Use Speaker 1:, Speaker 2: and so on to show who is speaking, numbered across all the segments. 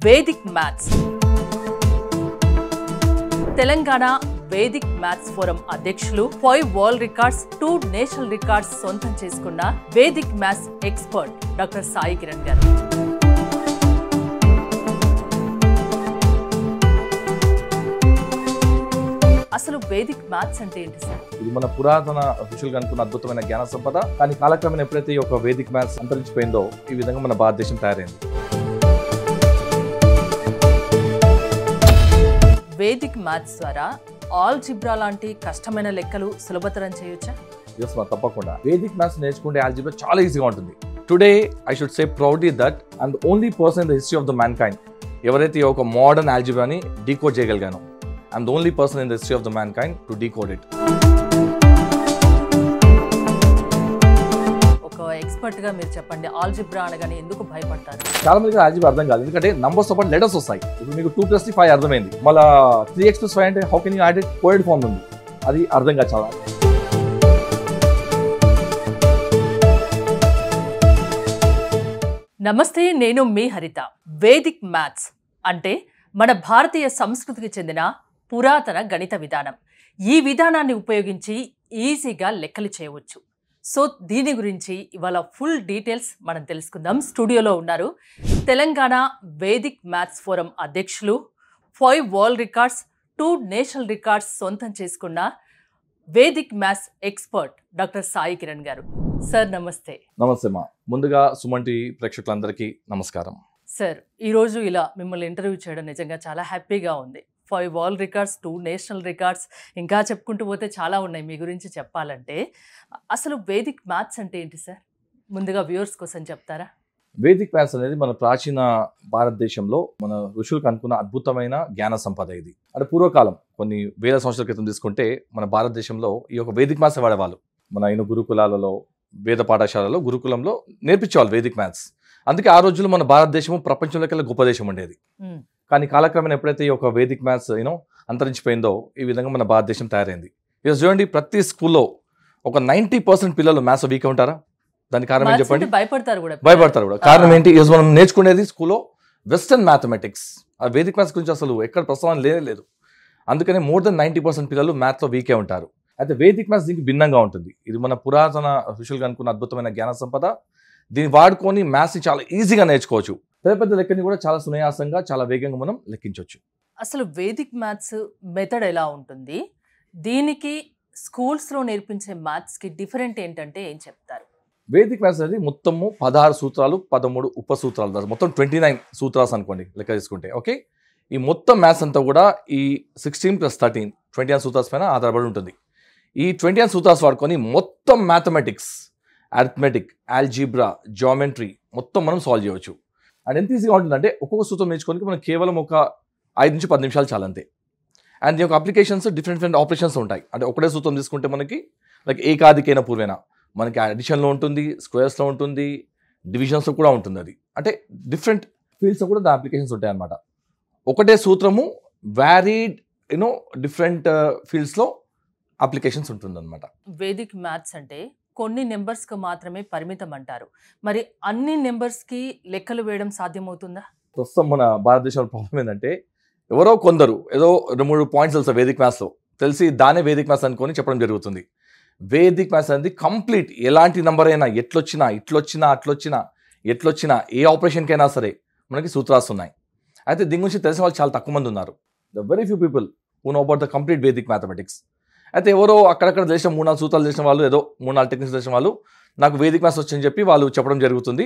Speaker 1: Vedic maths Telangana Vedic maths forum అధ్యక్షులు 5 world records 2 national records సొంతం చేసుకున్న Vedic maths expert doctor Sai Kiran గారు. అసలు వేదిక్ మ్యాథ్స్ అంటే ఏంటి సార్?
Speaker 2: ఇది మన పురాతన ఋషులు అనుకున్న అద్భుతమైన జ్ఞాన సంపద. కానీ కాలక్రమేణా ఎప్పుడైతే ఈ ఒక వేదిక్ మ్యాథ్స్ అంతరించిపోయిందో ఈ విధంగా మన భారతదేశం తయారైంది.
Speaker 1: వేదిక్ మ్యాథ్స్ ద్వారా ఆల్జిబ్రా లాంటి కష్టమైన లెక్కలు సులభతరం చేయొచ్చా?
Speaker 2: ఎస్ మా తప్పకుండా. వేదిక్ మ్యాథ్స్ నేర్చుకుంటే ఆల్జిబ్రా చాలా ఈజీగా ఉంటుంది. Today I should say proudly that I'm the only person in the history of the mankind ఎవరైతే ఒక మోడర్న్ ఆల్జిబ్రాని డీకోడ్ చేయగలిగానో. I'm the only person in the history of the mankind to decode it.
Speaker 1: Expert గా మీరు చెప్పండి, algebra అనగానే ఎందుకు భయపడతారు?
Speaker 2: చాలా మందికి ఆల్జిబ్రా అర్థం కాదు, ఎందుకంటే నంబర్స్ తో పాటు లెటర్స్ వస్తాయి. ఇప్పుడు మీకు 2 + 5 అర్థమైంది, మళ్ళీ 3x + 5 అంటే how can you add it coded form ఉంది, అది అర్థం కాదు చాలా.
Speaker 1: నమస్తే, నేను మీ హరిత. వేదిక్ మ్యాథ్స్ అంటే మన భారతీయ సంస్కృతికి చెందిన పురాతన గణిత విధానం. ఈ విధానాన్ని ఉపయోగించి ఈజీగా లెక్కలు చేయవచ్చు. సో దీని గురించి ఇవాళ ఫుల్ డీటెయిల్స్ మనం తెలుసుకుందాం. స్టూడియోలో ఉన్నారు తెలంగాణ వేదిక్ మ్యాథ్స్ ఫోరం అధ్యక్షులు, 5 వరల్డ్ రికార్డ్స్ 2 నేషనల్ రికార్డ్స్ సొంతం చేసుకున్న Vedic maths expert doctor Sai Kiran గారు. సార్ నమస్తే.
Speaker 2: నమస్తే మా. ముందుగా సుమన్ టీవీ ప్రేక్షకులందరికీ నమస్కారం.
Speaker 1: సార్, ఈరోజు ఇలా మిమ్మల్ని ఇంటర్వ్యూ చేయడం నిజంగా చాలా హ్యాపీగా ఉంది. 5 వరల్డ్ రికార్డ్స్ 2 నేషనల్ రికార్డ్స్, ఇంకా చెప్పుకుంటూ పోతే చాలా ఉన్నాయి మీ గురించి చెప్పాలంటే. అసలు వేదిక్ మ్యాథ్స్ అంటే ఏంటి సార్? ముందుగా వ్యూవర్స్ కోసం చెప్తారా?
Speaker 2: వేదిక్ మ్యాథ్స్ అనేది మన ప్రాచీన భారతదేశంలో మన ఋషులు కనుక్కున్న అద్భుతమైన జ్ఞాన సంపద. ఇది అంటే పూర్వకాలం కొన్ని వేల సంవత్సరాల క్రితం తీసుకుంటే మన భారతదేశంలో ఈ యొక్క వేదిక్ మ్యాథ్స్ వాడేవాళ్ళు. మన గురుకులాలలో, వేద పాఠశాలలో, గురుకులంలో నేర్పించేవాళ్ళు వేదిక్ మ్యాథ్స్. అందుకే ఆ రోజుల్లో మన భారతదేశము ప్రపంచంలోకెల్లా గొప్ప దేశం ఉండేది. కానీ కాలక్రమేణా ఎప్పుడైతే ఈ ఒక వేదిక్ మ్యాథ్స్ అంతరించిపోయిందో ఈ విధంగా మన భారతదేశం తయారైంది. ఈరోజు చూడండి, ప్రతి స్కూల్లో ఒక 90% పిల్లలు మ్యాథ్స్ వీక్ ఉంటారా? దానికి కారణం ఏం చెప్పండి?
Speaker 1: భయపడతారు కూడా.
Speaker 2: కారణం ఏంటి? ఈరోజు మనం నేర్చుకునేది స్కూల్లో వెస్టర్న్ మ్యాథమెటిక్స్. ఆ వేదిక్ మ్యాథ్స్ గురించి అసలు ఎక్కడ ప్రస్తావన లేదు. అందుకనే మోర్ దెన్ 90% పిల్లలు మ్యాథ్స్లో వీకే ఉంటారు. అయితే వేదిక్ మ్యాథ్స్ దీనికి భిన్నంగా ఉంటుంది. ఇది మన పురాతన ఋషులు అనుకున్న అద్భుతమైన జ్ఞాన సంపద. దీన్ని వాడుకొని మ్యాథ్స్ని చాలా ఈజీగా నేర్చుకోవచ్చు. పెద్ద లెక్కని కూడా చాలా సునాయాసంగా, చాలా వేగంగా మనం లెక్కించవచ్చు.
Speaker 1: అసలు వేదిక్ మ్యాథ్స్ మెథడ్ ఎలా ఉంటుంది? దీనికి స్కూల్స్లో నేర్పించే మ్యాథ్స్కి డిఫరెంట్ ఏంటంటే ఏం చెప్తారు?
Speaker 2: వేదిక్ మ్యాథ్స్ అనేది మొత్తము 16 సూత్రాలు, 13 ఉపసూత్రాలు, మొత్తం 29 సూత్రాలు అనుకోండి లెక్క తీసుకుంటే. ఓకే, ఈ మొత్తం మ్యాథ్స్ అంతా కూడా ఈ 16 + 13 29 సూత్రాస్ పైన ఆధారపడి ఉంటుంది. ఈ 29 సూత్రాస్ వాడుకొని మొత్తం మ్యాథమెటిక్స్, అరిథమెటిక్, ఆల్జీబ్రా, జామెట్రీ మొత్తం మనం సాల్వ్ చేయవచ్చు. అండ్ ఎంత ఈజీగా ఉంటుందంటే ఒక్కొక్క సూత్రం నేర్చుకోనికి మనకి కేవలం ఒక 5 నుంచి 10 నిమిషాలు చాలా అంతే. అండ్ దీని యొక్క అప్లికేషన్స్ డిఫరెంట్ ఆపరేషన్స్ ఉంటాయి. అంటే ఒకటే సూత్రం తీసుకుంటే మనకి లైక్ ఏకాదికైన పూర్వేన మనకి అడిషన్లో ఉంటుంది, స్క్వేర్స్లో ఉంటుంది, డివిజన్స్లో కూడా ఉంటుంది. అది అంటే డిఫరెంట్ ఫీల్డ్స్లో కూడా దాని అప్లికేషన్స్ ఉంటాయి అన్నమాట. ఒకటే సూత్రము వ్యారీడ్ డిఫరెంట్ ఫీల్డ్స్లో అప్లికేషన్స్ ఉంటుందన్నమాట.
Speaker 1: వేదిక్ మ్యాథ్స్ అంటే కొన్ని నెంబర్స్కి మాత్రమే పరిమితం అంటారు. మరి అన్ని నెంబర్స్కి లెక్కలు వేయడం సాధ్యమవుతుందా?
Speaker 2: ప్రస్తుతం మన భారతదేశంలో ప్రాబ్లం ఏంటంటే ఎవరో కొందరు ఏదో 2-3 పాయింట్స్ తెలుసు వేదిక్ మ్యాథ్స్లో, తెలిసి దానే వేదిక్ మ్యాథ్స్ అనుకొని చెప్పడం జరుగుతుంది. వేదిక్ మ్యాథ్స్ అనేది కంప్లీట్ ఎలాంటి నెంబర్ అయినా ఎట్లొచ్చినా, ఎట్లొచ్చినా ఏ ఆపరేషన్కైనా సరే మనకి సూత్రాలు ఉన్నాయి. అయితే దీని గురించి తెలిసిన వాళ్ళు చాలా తక్కువ మంది ఉన్నారు. The very few people who know about the complete Vedic mathematics. అయితే ఎవరో అక్కడక్కడ తెలిసిన 3-4 సూత్రాలు తెలిసిన వాళ్ళు, ఏదో 3-4 టెక్నిక్స్ తెలిసిన వాళ్ళు నాకు వేదిక్ మ్యాథ్స్ వచ్చని చెప్పి వాళ్ళు చెప్పడం జరుగుతుంది.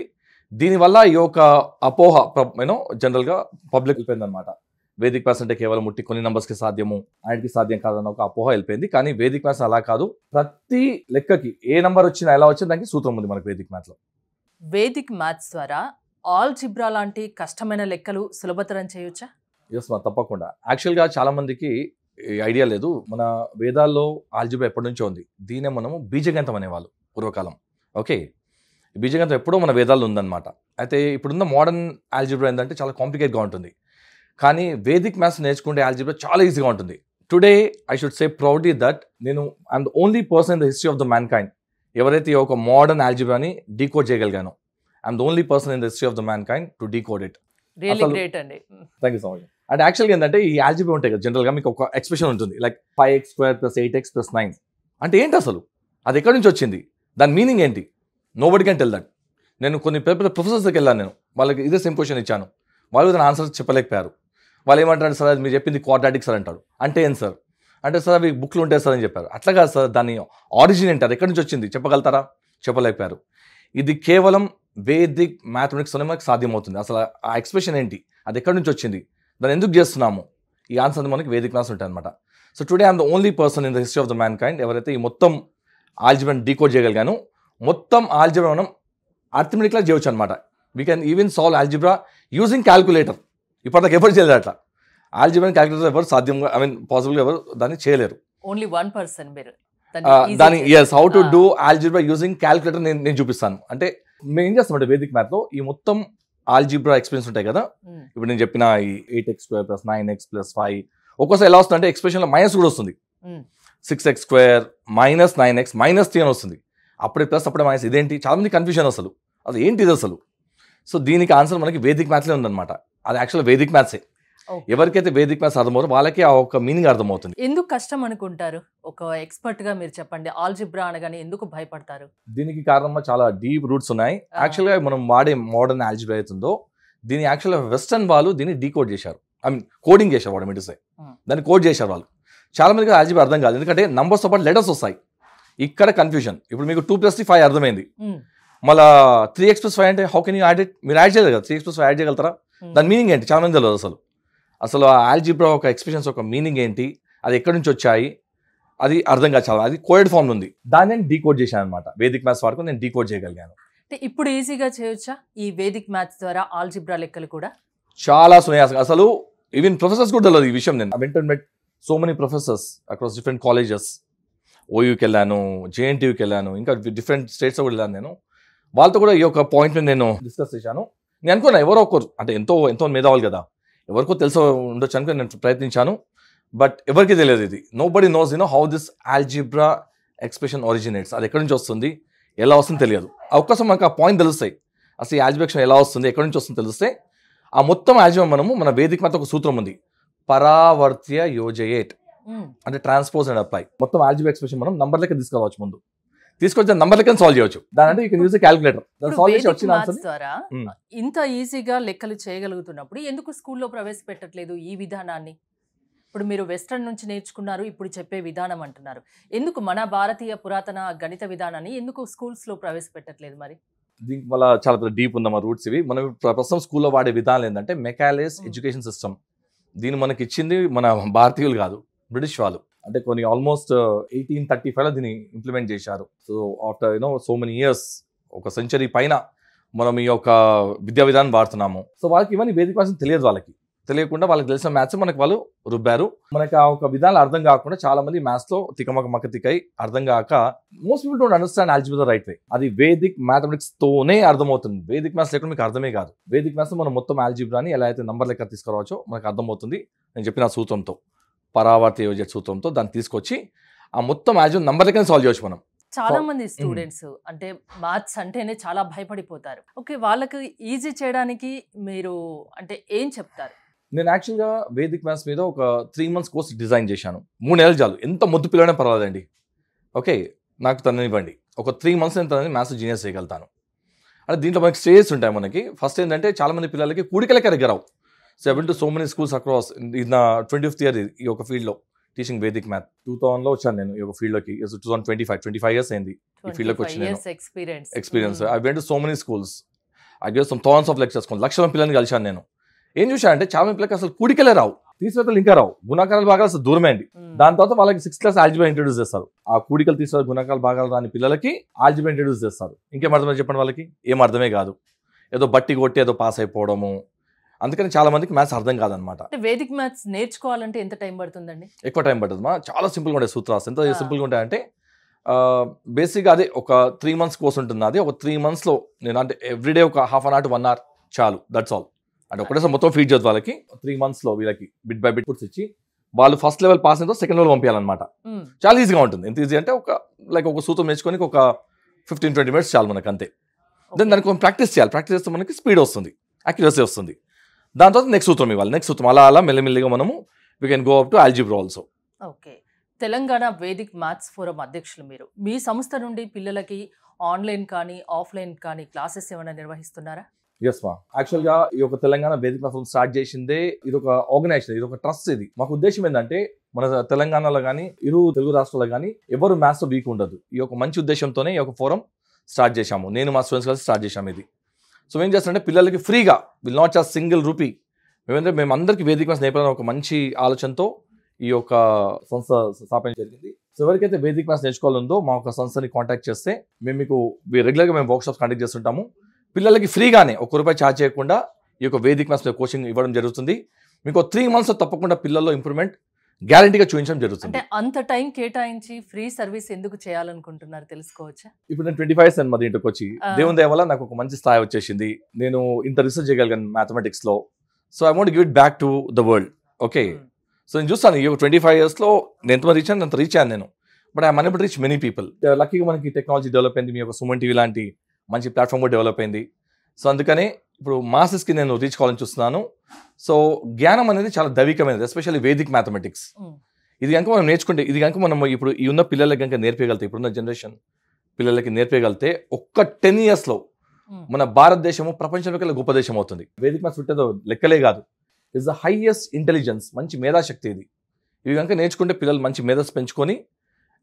Speaker 2: దీనివల్ల ఈ యొక్క అపోహ జనరల్గా పబ్లిక్ వెళ్ళిపోయింది అనమాట. వేదిక్ మ్యాథ్స్ అంటే కేవలం కొన్ని నెంబర్స్కి సాధ్యము, ఆయనకి సాధ్యం కాదన్న ఒక అపోహ వెళ్ళిపోయింది. కానీ వేదిక్ మ్యాథ్స్ అలా కాదు. ప్రతి లెక్కకి ఏ నెంబర్ వచ్చినా, ఎలా వచ్చినా దానికి సూత్రం ఉంది మనకి వేదిక్ మ్యాథ్స్లో.
Speaker 1: వేదిక్ మ్యాథ్స్ ద్వారా ఆల్జిబ్రా లాంటి కష్టమైన లెక్కలు సులభతరం చేయొచ్చా?
Speaker 2: ఎస్ మా తప్పకుండా. యాక్చువల్గా చాలా మందికి ఐడియా లేదు. మన వేదాల్లో ఆల్జిబ్రా ఎప్పటి నుంచో ఉంది. దీనే మనము బీజగణితం అనేవాళ్ళు పూర్వకాలం. ఓకే, బీజగణితం ఎప్పుడో మన వేదాల్లో ఉందన్నమాట. అయితే ఇప్పుడున్న మోడర్న్ ఆల్జిబ్రా ఏంటంటే చాలా కాంప్లికేట్గా ఉంటుంది. కానీ వేదిక్ మ్యాథ్స్ నేర్చుకుంటే ఆల్జిబ్రా చాలా ఈజీగా ఉంటుంది. Today I should say proudly that I'm the only person in the history of the mankind ఎవరైతే ఒక మోడర్న్ ఆల్జిబ్రాని డీకోడ్ చేయగలిగానో. I'm the only person in the history of the mankind to decode it.
Speaker 1: Really great అండి.
Speaker 2: Thank you so much. అంటే యాక్చువల్గా ఏంటంటే ఈ algebra ఉంటాయి కదా, జనరల్గా మీకు ఒక ఎక్స్ప్రెషన్ ఉంటుంది లైక్ 5x² + 8x + 9 అంటే ఏంటి అసలు, అది ఎక్కడి నుంచి వచ్చింది, దాని మీనింగ్ ఏంటి, నోబడి కెన్ టెల్ దట్. నేను కొన్ని ప్రొఫెసర్స్ దగ్గరికి వెళ్ళాను, నేను వాళ్ళకి ఇదే సేమ్ క్వశ్చన్ ఇచ్చాను, వాళ్ళు దాని ఆన్సర్ చెప్పలేకపోయారు. వాళ్ళు ఏమంటారు, సార్ అది మీరు చెప్పింది క్వాడ్రాటిక్ సార్ అంటారు. అంటే ఏం సార్ అంటే, సార్ అవి బుక్లు ఉంటాయి సార్ అని చెప్పారు. అట్లా కాదు సార్, దాని ఆరిజిన్ ఏంటి, అది ఎక్కడి నుంచి వచ్చింది చెప్పగలుగుతారా, చెప్పలేకపోయారు. ఇది కేవలం వేదిక్ మ్యాథమెటిక్స్తోనే మనకు సాధ్యమవుతుంది. అసలు ఆ ఎక్స్ప్రెషన్ ఏంటి, అది ఎక్కడి నుంచి వచ్చింది, దాన్ని ఎందుకు చేస్తున్నాము, ఈ ఆన్సర్ మనకి వేదిక్ మ్యాథ్స్ ఉంటాయి అనమాట. So today I'm the only person in the history of the mankind ఎవరైతే ఈ మొత్తం ఆల్జిబ్రాని డీకోడ్ చేయగలిగాను. మొత్తం ఆల్జిబ్రా మనం అర్థమెటిక్లా చేయవచ్చు అనమాట. We can even solve algebra using calculator. ఇప్పటిదాకా ఎవరు చేయలేరు అట్లా. ఆల్జిబ్రా క్యాల్కులేటర్ ఎవరు సాధ్యంగా పాసిబుల్గా ఎవరు దాన్ని చేయలేరు.
Speaker 1: ఓన్లీ 1% మీరు
Speaker 2: దాని how to do algebra using calculator నేను చూపిస్తాను. అంటే మేము ఏం చేస్తామంటే వేదిక్ మ్యాథ్లో ఈ మొత్తం ఆల్జిబ్రా ఎక్స్పీరియన్స్ ఉంటాయి కదా, ఇప్పుడు నేను చెప్పిన ఈ 8x² + 9x + 5 ఒక్కోసారి ఎలా వస్తుంది అంటే ఎక్స్ప్రెషన్లో మైనస్ కూడా వస్తుంది. 6x² - 9x - 3 అని వస్తుంది. అప్పుడే ప్లస్ అప్పుడే మైనస్, ఇదేంటి, చాలా మంది కన్ఫ్యూజన్ అసలు ఏంటి ఇది అసలు. సో దీనికి ఆన్సర్ మనకి వేదిక్ మ్యాథ్స్లో ఉందన్నమాట. అది యాక్చువల్ వేదిక్ మ్యాథ్సే. ఎవరికైతే వేదిక్ మ్యాథ్స్ అర్థమవుతుందో వాళ్ళకి ఆ ఒక మీనింగ్ అర్థమవుతుంది.
Speaker 1: ఎందుకు కష్టం అనుకుంటారు, ఒక ఎక్స్పర్ట్ గా మీరు చెప్పండి, ఆల్జిబ్రా అనగానే ఎందుకు భయపడతారు?
Speaker 2: దీనికి కారణం చాలా డీప్ రూట్స్ ఉన్నాయి. యాక్చువల్గా మనం వాడే మోడర్న్ ఆల్జిబ్రా అవుతుందో దీని యాక్చువల్గా వెస్టర్న్ వాళ్ళు దీన్ని డీకోడ్ చేశారు, కోడింగ్ చేశారు. వాడు మెడిసై దాన్ని కోడ్ చేశారు వాళ్ళు. చాలా మందికి ఆల్జిబ్రా అర్థం కాదు, ఎందుకంటే నంబర్స్ పాటు లెటర్స్ వస్తాయి. ఇక్కడ కన్ఫ్యూజన్. ఇప్పుడు మీకు 2 + 3 5 అర్థమైంది, మళ్ళీ 3x + 5 అంటే how can you add it, మీరు యాడ్ చేయలేదు కదా, 3x + 5 యాడ్ చేయగలుగుతారా, దాని మీనింగ్ ఏంటి చాలా మంది తెలియదు అసలు ఆల్జిబ్రా ఒక ఎక్స్ప్రెషన్స్ ఒక మీనింగ్ ఏంటి, అది ఎక్కడి నుంచి వచ్చాయి, అది అర్థం కాదు. చాలా అది కోడెడ్ ఫామ్ ఉంది, దాన్ని నేను డీకోడ్ చేశాను అనమాట. వేదిక్ మ్యాథ్స్ వాడుకొని నేను డీకోడ్ చేయగలిగాను.
Speaker 1: ఇప్పుడు ఈజీగా చేయొచ్చా ఈ వేదిక్ మ్యాథ్స్ ద్వారా ఆల్జిబ్రా లెక్కలు కూడా?
Speaker 2: చాలా సున్యాసం. అసలు ఈవెన్ ప్రొఫెసర్స్ కూడా తెలియదు ఈ విషయం. నేను met so many professors across different colleges, ఓయూకి వెళ్ళాను, జేఎన్టీయూకి వెళ్ళాను, ఇంకా డిఫరెంట్ స్టేట్స్ కూడా వెళ్ళాను. నేను వాళ్ళతో కూడా ఈ యొక్క పాయింట్ నేను డిస్కస్ చేశాను. నేను అనుకున్నా ఎవరో ఒకరు అంటే ఎంతో మేధావులు కదా, ఎవరికో తెలుసు ఉండొచ్చు అనుకుని నేను ప్రయత్నించాను. బట్ ఎవరికి తెలియదు ఇది. Nobody knows how this algebra expression originates, అది ఎక్కడి నుంచి వస్తుంది, ఎలా వస్తుంది తెలియదు. ఒక్కసారి మనకు ఆ పాయింట్ తెలుస్తాయి, అసలు ఈ ఆల్జిబ్రా ఎక్స్ప్రెషన్ ఎలా వస్తుంది, ఎక్కడి నుంచి వస్తుంది తెలిస్తే ఆ మొత్తం ఆల్జిబ్రా మన వేదిక మ్యాథ్ ఒక సూత్రం ఉంది, పరావర్త్య యోజయేట్, అంటే ట్రాన్స్పోజ్ అండ్ అప్లై. మొత్తం ఆల్జిబ్రా ఎక్స్ప్రెషన్ మనం నంబర్ లెక్క తీసుకురావచ్చు, ముందు తీసుకొచ్చి నంబర్ లెక్క సాల్వ్ చేయవచ్చు. దాని అంటే you can use calculator. Solve చేసి వచ్చిన ఆన్సర్
Speaker 1: ద్వారా ఇంత ఈజీగా లెక్కలు చేయగలుగుతున్నప్పుడు ఎందుకు స్కూల్లో ప్రవేశపెట్టట్లేదు ఈ విధానాన్ని? ఇప్పుడు మీరు వెస్ట్రన్ నుంచి నేర్చుకున్నారు, ఇప్పుడు చెప్పే విధానం అంటున్నారు, ఎందుకు మన భారతీయ పురాతన గణిత విధానాన్ని ఎందుకు స్కూల్స్లో ప్రవేశపెట్టట్లేదు? మరి
Speaker 2: దీనికి వల్ల చాలా పెద్ద డీప్ ఉందమ్మా రూట్స్ ఇవి. మనం ప్రస్తుతం స్కూల్లో వాడే విధానం ఏంటంటే మెకాలేస్ ఎడ్యుకేషన్ సిస్టమ్. దీన్ని మనకి ఇచ్చింది మన భారతీయులు కాదు, బ్రిటిష్ వాళ్ళు. అంటే కొన్ని ఆల్మోస్ట్ 1835లో దీన్ని ఇంప్లిమెంట్ చేశారు. So after so many years, ఒక సెంచరీ పైన మనం ఈ యొక్క విద్యా విధానం వాడుతున్నాము. సో వాళ్ళకి ఇవన్నీ వేదిక భాష తెలియదు, వాళ్ళకి తెలియకుండా వాళ్ళకి తెలిసిన మ్యాథ్స్ మనకి వాళ్ళు రుబ్బారు. మనకి ఆ ఒక విధానాలు అర్థం కాకుండా చాలా మంది మ్యాథ్స్ లో తికమక అర్థం కాక most people don't understand algebra right way. అది వేదిక్ మ్యాథమెటిక్స్ తోనే అర్థమవుతుంది. వేదిక్ మ్యాథ్స్ లేకుండా మీకు అర్థమే కాదు. వేదిక్ మ్యాథ్స్ మనం మొత్తం ఆల్జిబ్రాని ఎలా అయితే నంబర్ లెక్క తీసుకురావచ్చో మనకు అర్థమవుతుంది. నేను చెప్పిన సూత్రంతో, పరావర్తి యోజన సూత్రంతో దాన్ని తీసుకొచ్చి ఆ మొత్తం ఆల్జిబ్రా నంబర్ లెక్కనే సాల్వ్ చేయవచ్చు మనం.
Speaker 1: చాలా మంది స్టూడెంట్స్ అంటే మ్యాథ్స్ అంటేనే చాలా భయపడిపోతారు. ఓకే, వాళ్ళకి ఈజీ చేయడానికి మీరు అంటే ఏం చెప్తారు?
Speaker 2: నేను యాక్చువల్గా వేదిక్ మ్యాథ్స్ మీద ఒక 3 months కోర్స్ డిజైన్ చేశాను. 3 నెలలు చాలు, ఎంత మొద్దు పిల్లనే పర్వాలేదండి. ఓకే, నాకు తనని ఇవ్వండి, ఒక 3 months నేను తనని మ్యాథ్స్ జీనియస్ చేయగలుగుతాను. అంటే దీంట్లో మనకి స్టేజెస్ ఉంటాయి. మనకి ఫస్ట్ ఏంటంటే చాలా మంది పిల్లలకి కూడికలకే దగ్గర రావు. 7 to so many schools across ఇది నా 20th year ఈ ఒక ఫీల్డ్లో టీచింగ్ వేదిక్ మ్యాథ్. 2000లో వచ్చాను నేను ఈ ఒక ఫీల్డ్లోకి. 2025 years అయింది ఈ ఫీల్డ్లోకి వచ్చి నేను experience. I went to so many schools, I gave some thousands of lectures. లక్షల పిల్లల్ని కలిశాను నేను. ఏం చూసానంటే చాలా మంది పిల్లలకి అసలు కూడికలే రావు, తీసివేతలు ఇంకా రావు, గుణాకారాలు భాగాలు అసలు దూరమే అండి. దాని తర్వాత వాళ్ళకి 6th class ఆల్జిబ్రా ఇంట్రడ్యూస్ చేస్తారు. ఆ కూడికలు తీసివేత గుణాకారాలు భాగాలు రాని పిల్లలకి ఆల్జిబ్రా ఇంట్రడ్యూస్ చేస్తారు. ఇంకేం అర్థమని చెప్పండి, వాళ్ళకి ఏం అర్థమే కాదు, ఏదో బట్టి కొట్టి ఏదో పాస్ అయిపోవడము. అందుకని చాలా మందికి మ్యాథ్స్ అర్థం కాదనమాట.
Speaker 1: వేదిక్ మ్యాథ్స్ నేర్చుకోవాలంటే ఎంత టైం పడుతుందండి?
Speaker 2: ఎక్కువ టైం పడుతుంది మా, చాలా సింపుల్గా ఉంటాయి సూత్రాలు. ఎంత సింపుల్గా ఉంటాయంటే బేసిక్గా అదే ఒక 3 months కోర్స్ ఉంటుంది. అది ఒక 3 monthsలో నేను అంటే ఎవ్రీడే ఒక ½ an hour to 1 hour చాలు, దట్స్ ఆల్. అంటే ఒకటేసారి మొత్తం ఫీడ్ చేయదు వాళ్ళకి. 3 monthsలో వీళ్ళకి బిట్ బై బిట్ పుట్స్ ఇచ్చి వాళ్ళు ఫస్ట్ లెవెల్ పాస్ అయిన సెకండ్ లెవెల్ పంపించాలన్నమాట. చాలా ఈజీగా ఉంటుంది. ఎంత ఈజీ అంటే ఒక సూత్రం నేర్చుకొని ఒక 15-20 minutes చాలు మనకు, అంతే. దెన్ దానికి ప్రాక్టీస్ చేయాలి. ప్రాక్టీస్ చేస్తే మనకి స్పీడ్ వస్తుంది, అక్యురసీ వస్తుంది. దాని తర్వాత నెక్స్ట్ సూత్రం ఇవ్వాలి, నెక్స్ట్ సూత్రం, అలా అలా మెల్లిమెల్లిగా మనము we can go up to algebra also.
Speaker 1: Okay, Telangana Vedic maths forum అధ్యక్షులు మీరు. మీ సంస్థ నుండి పిల్లలకి ఆన్లైన్ కానీ ఆఫ్లైన్ కానీ క్లాసెస్ ఏమైనా నిర్వహిస్తున్నారా?
Speaker 2: ఎస్ మా, యాక్చువల్గా ఈ యొక్క Telangana Vedic maths forum start చేసిందే ఇది ఒక ఆర్గనైజేషన్, ఇది ఒక ట్రస్ట్. ఇది మాకు ఉద్దేశం ఏంటంటే మన తెలంగాణలో కానీ ఇరు తెలుగు రాష్ట్రాల్లో కానీ ఎవరు మ్యాథ్స్ వీక్ ఉండదు. ఈ యొక్క మంచి ఉద్దేశంతోనే ఈ యొక్క ఫోరం స్టార్ట్ చేశాము. నేను మా స్టూడెంట్స్ కలిసి స్టార్ట్ చేశాము ఇది. సో ఏం చేస్తారంటే పిల్లలకి ఫ్రీగా, will not charge single rupee. మేము అందరికీ వేదిక మ్యాథ్స్ నేర్పాలని ఒక మంచి ఆలోచనతో ఈ యొక్క సంస్థ స్థాపన జరిగింది. సో ఎవరికైతే వేదిక మ్యాథ్స్ నేర్చుకోవాలందో మా ఒక సంస్థని కాంటాక్ట్ చేస్తే మేము మీకు రెగ్యులర్గా మేము వర్క్షాప్స్ కండక్ట్ చేస్తుంటాము. పిల్లలకి ఫ్రీగానే ₹1 ఛార్జ్ చేయకుండా ఈ యొక్క వేదిక మ్యాథ్స్ కోచింగ్ ఇవ్వడం జరుగుతుంది. మీకు 3 months తప్పకుండా పిల్లల్లో ఇంప్రూవ్మెంట్ గ్యారంటీగా చూపించడం జరుగుతుంది.
Speaker 1: అంటే అంత టైం కేటాయించి ఫ్రీ సర్వీస్ ఎందుకు చేయాలనుకుంటున్నారు తెలుసుకోవచ్చా?
Speaker 2: ఇప్పుడు నేను 25 years మా దీంట్లోకి వచ్చి దేవుని దయ వల్ల నాకు ఒక మంచి స్థాయి వచ్చేసింది. నేను ఇంత రీసెర్చ్ చేయగలిగాను మ్యాథమెటిక్స్ లో. So I want give it back to the world. Okay, so నేను చూస్తాను ఈ 25 years లో నేను ఎంతమంది రీచ్ అంత రీచ్ అయ్యాను నేను. But I am unable reach many people. లక్కీగా మనకి టెక్నాలజీ డెవలప్ అయింది, మీ యొక్క సుమన్ టీవీ లాంటి మంచి ప్లాట్ఫామ్ కూడా డెవలప్ అయింది. సో అందుకనే ఇప్పుడు మాసెస్కి నేను రీచ్ కావాలని చూస్తున్నాను. సో జ్ఞానం అనేది చాలా దైవికమైనది, ఎస్పెషల్లీ వేదిక్ మ్యాథమెటిక్స్. ఇది కనుక మనం నేర్చుకుంటే, ఇది కనుక మనం ఇప్పుడు ఈ ఉన్న పిల్లలకి కనుక నేర్పేయగలితే, ఇప్పుడున్న జనరేషన్ పిల్లలకి నేర్పేయగలితే ఒక్క 10 years లో మన భారతదేశము ప్రపంచంలోకి గొప్ప దేశం అవుతుంది. వేదిక్ మ్యాథ్స్ పుట్టేదో లెక్కలే కాదు, ఇట్స్ ద హైయెస్ట్ ఇంటెలిజెన్స్, మంచి మేధాశక్తి ఇది. ఇవి కనుక నేర్చుకుంటే పిల్లలు మంచి మేధస్సు పెంచుకొని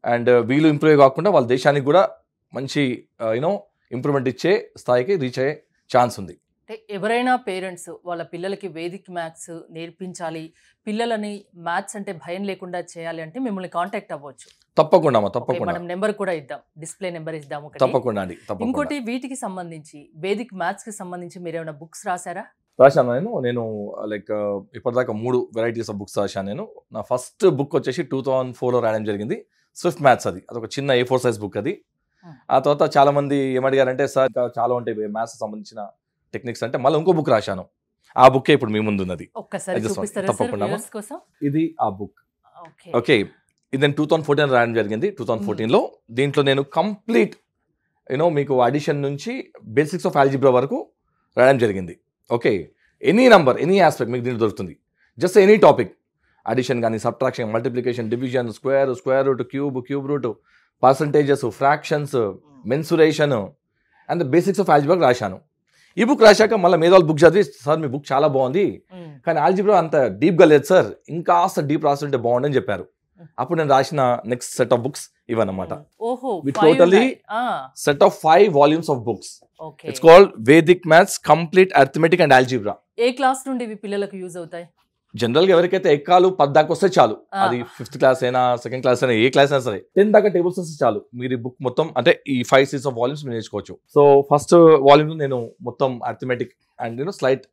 Speaker 2: అండ్ వీళ్ళు ఇంప్రూవ్ కాకుండా వాళ్ళ దేశానికి కూడా మంచి ఇంప్రూవ్మెంట్ ఇచ్చే స్థాయికి రీచ్ అయ్యే ఛాన్స్ ఉంది.
Speaker 1: అంటే ఎవరైనా పేరెంట్స్ వాళ్ళ పిల్లలకి వేదిక్ మ్యాథ్స్ నేర్పించాలి, పిల్లలని మ్యాథ్స్ అంటే భయం లేకుండా చేయాలి అంటే మిమ్మల్ని కాంటాక్ట్ అవ్వచ్చు.
Speaker 2: తప్పకుండా తప్పకుండా,
Speaker 1: మనం నెంబర్ కూడా ఇద్దాం, డిస్ప్లే నెంబర్ ఇద్దాం.
Speaker 2: తప్పకుండా అండి.
Speaker 1: ఇంకోటి వీటికి సంబంధించి వేదిక్ మ్యాథ్స్ కి సంబంధించి మీరు ఏమైనా బుక్స్ రాశారా?
Speaker 2: రాశాను నేను లైక్ ఇప్పటిదాకా 3 varieties ఆఫ్ బుక్స్ రాశాను నేను. నా ఫస్ట్ బుక్ వచ్చేసి 2004లో రాయడం జరిగింది, స్విఫ్ట్ మ్యాథ్స్. అది అదొక చిన్న A4 size బుక్ అది. ఆ తర్వాత చాలా మంది ఏమడిగారంటే సార్ చాలా ఉంటాయి మ్యాథ్స్ సంబంధించిన టెక్నిక్స్ అంటే, మళ్ళీ ఇంకో బుక్ రాశాను. ఆ బుక్ ఇప్పుడు మీ ముందు ఉన్నది.
Speaker 1: తప్పకుండా
Speaker 2: ఇది ఆ బుక్. ఓకే, ఇది నేను 2014 రాయడం జరిగింది. 2014లో దీంట్లో నేను కంప్లీట్ మీకు అడిషన్ నుంచి బేసిక్స్ ఆఫ్ ఆల్జీబ్రా వరకు రాయడం జరిగింది. Okay, any number, any aspect మీకు దీంట్లో దొరుకుతుంది. జస్ట్ ఎనీ టాపిక్, అడిషన్ కానీ, subtraction, multiplication, division, square root, cube root, percentages, fractions, mensuration and the basics of algebra రాశాను. ఈ బుక్ రాశాక మళ్ళీ మేధావులు బుక్ చదివి సార్ మీ బుక్ చాలా బాగుంది కానీ ఆల్జీబ్రా అంత డీప్గా లేదు సార్, ఇంకా డీప్ రాస్తుంటే బాగుండని చెప్పారు. అప్పుడు నేను రాసిన నెక్స్ట్ సెట్ ఆఫ్ బుక్స్ ఇవన్నమాట. Totally set of 5 volumes of books. It's called Vedic maths complete arithmetic and algebra.
Speaker 1: A class నుండి ఇవి పిల్లలకు యూజ్ అవుతాయి?
Speaker 2: జనరల్ గా ఎవరికైతే ఎక్కాలు 10 దాకా వస్తే చాలు, అది 5th class అయినా 2nd class అయినా ఏ క్లాస్ అయినా సరే 10 దాకా టేబుల్స్ వస్తే చాలు. మీరు ఈ బుక్ మొత్తం అంటే ఈ 5 series ఆఫ్ వాల్యూమ్స్ మీరు నేర్చుకోవచ్చు. సో ఫస్ట్ వాల్యూమ్ నేను మొత్తం arithmetic and slight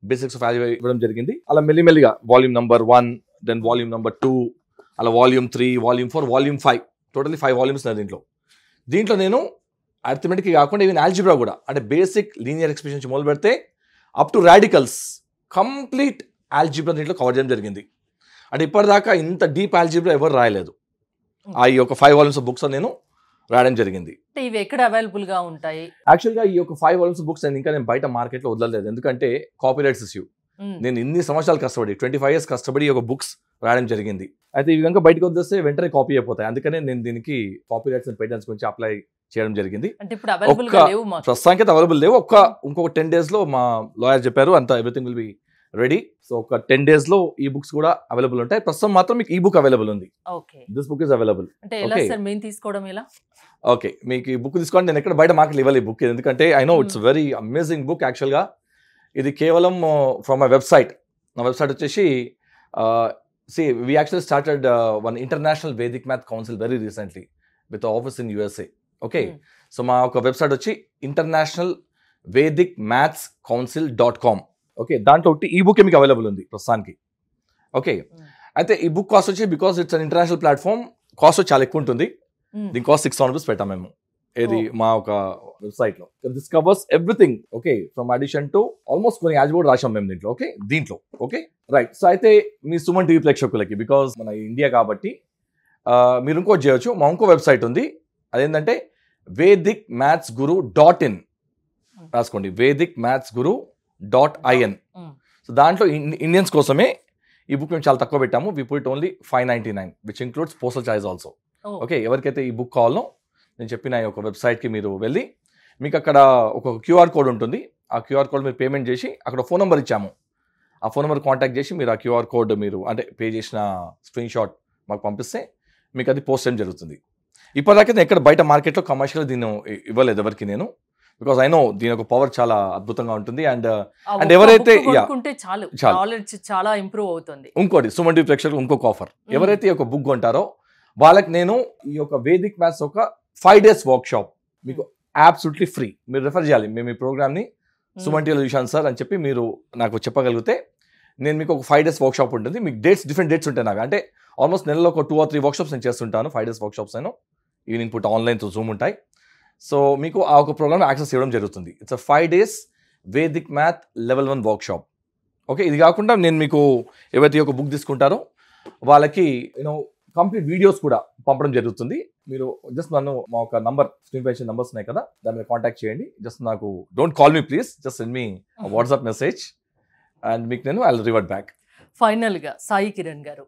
Speaker 2: basics of algebra ఇవ్వడం జరిగింది. అలా మెల్లిమెల్లిగా volume number 1, then volume number 2, అలా volume 3, volume 4, volume 5, totally 5 volumes దీంట్లో నేను అర్థమెటిక్ కాకుండా ఈవెన్ ఆల్జీబ్రా కూడా, అంటే బేసిక్ లీనియర్ ఎక్స్ప్రెషన్ నుంచి మొదలు పెడితే up to radicals complete algebra దీంట్లో కవర్ చేయడం జరిగింది. అంటే ఇప్పటిదాకా ఇంత డీప్ ఆల్జీబ్రా ఎవరు రాయలేదు. ఆ ఈ యొక్క 5 volumes ఆఫ్ బుక్స్ నేను రాయడం జరిగింది.
Speaker 1: ఇవి ఎక్కడ అవైలబుల్ గా ఉంటాయి?
Speaker 2: యాక్చువల్గా ఈ యొక్క 5 volumes ఆఫ్ బుక్స్ నేను బయట మార్కెట్లో వదలలేదు, ఎందుకంటే కాపీరైట్స్ ఇష్యూ. నేను ఇన్ని సంవత్సరాలు కష్టపడి 25 years కష్టపడి ఒక బుక్స్ రాయడం జరిగింది. అయితే ఇవి కనుక బయటకు వదిలేస్తే వెంటనే కాపీ అయిపోతాయి. అందుకనే నేను దీనికి కాపీరైట్స్ అండ్ పేటెంట్స్ గురించి అప్లై చేయడం జరిగింది. ప్రస్తుతానికి అవైలబుల్ లేవు. ఇంకొక 10 days లో మా లాయర్ చెప్పారు అంత everything will be ready. So ఒక 10 days లో ఈ బుక్స్ కూడా అవైలబుల్ ఉంటాయి. ప్రస్తుతం మాత్రం మీకు ఈ బుక్ అవైలబుల్ ఉంది. This book is available. Okay, మీకు ఈ బుక్ తీసుకోండి. నేను ఎక్కడ బయట మార్కెట్ ఇవ్వాలి ఈ బుక్, ఎందుకంటే I know it's very amazing book. యాక్చువల్గా ఇది కేవలం ఫ్రమ్ మై వెబ్సైట్. నా వెబ్సైట్ వచ్చేసి we actually started one international Vedic Math Council very recently with the office in USA. Okay, so మా ఒక వెబ్సైట్ వచ్చి internationalvedicmathscouncil.com. ఓకే, దాంట్లో ఈ బుక్ మీకు అవైలబుల్ ఉంది ప్రస్తుతానికి. ఓకే, అయితే ఈ బుక్ కాస్ట్ వచ్చి because it's an international platform cost చాలా ఎక్కువ ఉంటుంది. దీని కాస్ట్ ₹600 పెట్టాం మేము ఏది మా ఒక వెబ్సైట్ లో. This covers everything. Okay, from addition to almost కొన్ని ఆల్జీబ్రా రాసాం మేము దీంట్లో. ఓకే, దీంట్లో ఓకే రైట్. సో అయితే మీ సుమన్ టీవీ ప్రేక్షకులకి బికాస్ మన ఇండియా కాబట్టి మీరు ఇంకోటి చేయొచ్చు. మా ఇంకో వెబ్సైట్ ఉంది, అదేంటంటే vedicmathsguru.in. రాసుకోండి, vedicmathsguru.in. సో దాంట్లో ఇండియన్స్ కోసమే ఈ బుక్ మేము చాలా తక్కువ పెట్టాము. We put only 599 which includes postal charge also. Okay, ఎవరికైతే ఈ బుక్ కావాలో నేను చెప్పిన ఈ ఒక వెబ్సైట్కి మీరు వెళ్ళి మీకు అక్కడ ఒక క్యూఆర్ కోడ్ ఉంటుంది. ఆ క్యూఆర్ కోడ్ మీరు పేమెంట్ చేసి అక్కడ ఫోన్ నెంబర్ ఇచ్చాము. ఆ ఫోన్ నెంబర్ కాంటాక్ట్ చేసి మీరు ఆ క్యూఆర్ కోడ్ మీరు అంటే పే చేసిన స్క్రీన్ షాట్ మాకు పంపిస్తే మీకు అది పోస్ట్ చేయడం జరుగుతుంది. ఇప్పటిదాకా నేను ఎక్కడ బయట మార్కెట్లో కమర్షియల్ దీన్ని ఇవ్వలేదు ఎవరికి నేను, బికాస్ ఐ నో దీని ఒక పవర్ చాలా అద్భుతంగా ఉంటుంది. అండ్ ఎవరైతే
Speaker 1: నాలెడ్జ్ చాలా ఇంప్రూవ్ అవుతుంది.
Speaker 2: ఇంకోటి సుమన్ టీవీ ప్రేక్షకులకు ఇంకొక ఆఫర్, ఎవరైతే ఈ ఒక బుక్ కొంటారో వాళ్ళకి నేను ఈ యొక్క వేదిక్ మ్యాథ్స్ ఒక 5 days వర్క్ షాప్ మీకు అబ్సల్యూట్లీ ఫ్రీ. మీరు రెఫర్ చేయాలి, మేము ఈ ప్రోగ్రామ్ని సుమన్ టీవీలో చూశాను సార్ అని చెప్పి మీరు నాకు చెప్పగలిగితే నేను మీకు ఒక 5 days వర్క్ షాప్ ఉంటుంది. మీకు డిఫరెంట్ డేట్స్ ఉంటాయి నాకు, అంటే ఆల్మోస్ట్ నెలలో ఒక 2 or 3 వర్క్ షాప్స్ నేను చేస్తుంటాను. 5 days వర్క్ షాప్స్ నేను ఈవినింగ్ పూట ఆన్లైన్ తో జూమ్ ఉంటాయి. సో మీకు ఆ ఒక ప్రోగ్రామ్ యాక్సెస్ ఇవ్వడం జరుగుతుంది. It's 5 days Vedic math level 1 work shop. Okay, ఇది కాకుండా నేను మీకు ఎవరైతే ఒక బుక్ తీసుకుంటారో వాళ్ళకి కంప్లీట్ వీడియోస్ కూడా పంపడం జరుగుతుంది. మీరు జస్ట్ నన్ను మా ఒక నంబర్ స్క్రీన్ పై నంబర్స్ ఉన్నాయి కదా, దాని మీద కాంటాక్ట్ చేయండి. జస్ట్ నాకు don't call me please, just send me WhatsApp message and మీకు నేను ఐ విల్ రివర్ట్ బ్యాక్.
Speaker 1: ఫైనల్గా సాయి కిరణ్ గారు,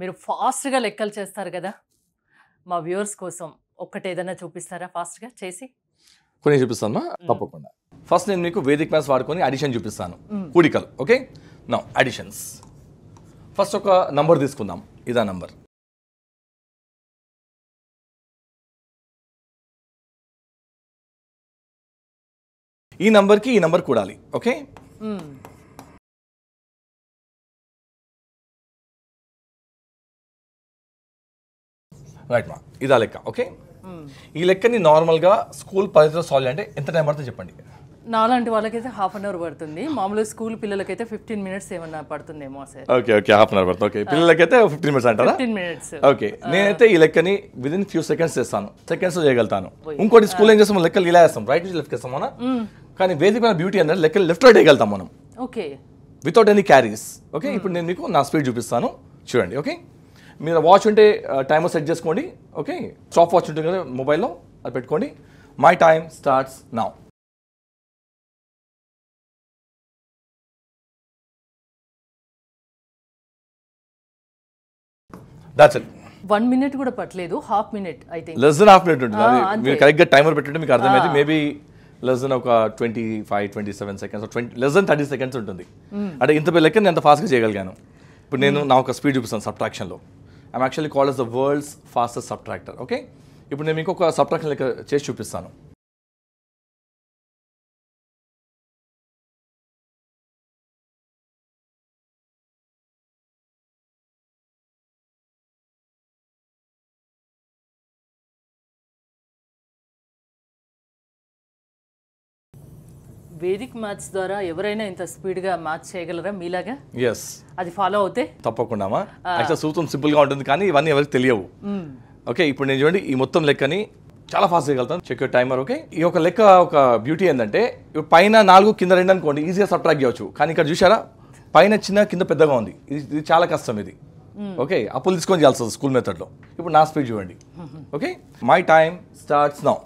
Speaker 1: మీరు ఫాస్ట్గా లెక్కలు చేస్తారు కదా, మా వ్యూవర్స్ కోసం ఒక్కటి ఏదైనా చూపిస్తారా ఫాస్ట్గా చేసి?
Speaker 2: కొన్ని చూపిస్తాను తప్పకుండా. ఫస్ట్ నేను మీకు వేదిక్ మ్యాథ్స్ వాడుకొని అడిషన్ చూపిస్తాను, కూడికలు. Okay, now additions. ఫస్ట్ ఒక నంబర్ తీసుకుందాం, ఇదా నంబర్. ఈ నంబర్కి ఈ నంబర్ కూడాలి. ఓకే, రైట్ మా, ఇదా లెక్క. ఓకే, ఈ లెక్కని నార్మల్గా స్కూల్ పద్ధతిలో సాల్వ్ అంటే ఎంత టైం పడుతుంది చెప్పండి?
Speaker 1: నాలాంటి వాళ్ళకైతే 1/2 hour పడుతుంది. మామూలుగా స్కూల్ పిల్లలకైతే 15 minutes ఏమన్నా పడుతుందేమో సార్.
Speaker 2: ఓకే ఓకే, 1/2 hour పడుతుంది. ఓకే, పిల్లలకైతే 15 minutes అంటారా?
Speaker 1: 15 minutes.
Speaker 2: ఓకే, నేనైతే ఈ లెక్కని విదిన్ ఫ్యూ సెకండ్స్ చేస్తాను, సెకండ్స్ చేయగలుగుతాను. ఇంకోటి స్కూల్ ఏం చేస్తాం, లెక్కలు ఇలా వేస్తాం, రైట్ నుంచి లెఫ్ట్ వేస్తాం మనం. కానీ వేదిక మీద బ్యూటీ అంటే లెక్కలు లెఫ్ట్ రైట్ వేయగలుగుతాం మనం,
Speaker 1: okay,
Speaker 2: without any carries. Okay, ఇప్పుడు నేను మీకు నా స్పీడ్ చూపిస్తాను చూడండి. ఓకే, మీరు వాచ్ ఉంటే టైమర్ సెట్ చేసుకోండి. ఓకే, స్టాప్ వాచ్ ఉంటుంది కదా మొబైల్లో, అది పెట్టుకోండి. My time starts now. That's it.
Speaker 1: 1 minute కూడా పట్టలేదు, 1/2 minute అయితే.
Speaker 2: లెస్ దెన్ 1/2 minute ఉంటుంది. మీరు కరెక్ట్గా టైమర్ పెట్టుంటే మీకు అర్థమైంది. మేబీ లెస్ దెన్ ఒక 25-27 seconds, లెస్ దెన్ 30 seconds ఉంటుంది. అంటే ఇంత పెద్ద లెక్క నేను ఎంత ఫాస్ట్గా చేయగలిగాను. ఇప్పుడు నేను నా ఒక స్పీడ్ చూపిస్తాను సబ్ట్రాక్షన్లో. I'm actually called as the world's fastest subtractor. Okay, ఇప్పుడు నేను మీకు ఒక సబ్ట్రాక్షన్ లెక్క చేసి చూపిస్తాను.
Speaker 1: వేదిక్ మ్యాథ్స్ ద్వారా ఎవరైనా ఇంత స్పీడ్గా మ్యాథ్స్ చేయగలరా మీలాగా?
Speaker 2: ఎస్,
Speaker 1: అది ఫాలో అవుతే
Speaker 2: తప్పకుండా. యాక్చువల్ సూత్రం సింపుల్గా ఉంటుంది కానీ ఇవన్నీ ఎవరికి తెలియవు. ఓకే, ఇప్పుడు నేను చూడండి ఈ మొత్తం లెక్కని చాలా ఫాస్ట్ చేయగలుగుతాను. Check your timer. ఓకే, ఈ ఒక లెక్క ఒక బ్యూటీ ఏంటంటే పైన 4 కింద 2 అనుకోండి, ఈజీగా సబ్ట్రాక్ట్ చేయవచ్చు. కానీ ఇక్కడ చూసారా, పైన చిన్న కింద పెద్దగా ఉంది. ఇది చాలా కష్టం ఇది. ఓకే, అప్పులు తీసుకొని చేయాల్సి వస్తుంది స్కూల్ మెథడ్లో. ఇప్పుడు నా స్పీడ్ చూడండి. Okay, my time starts now.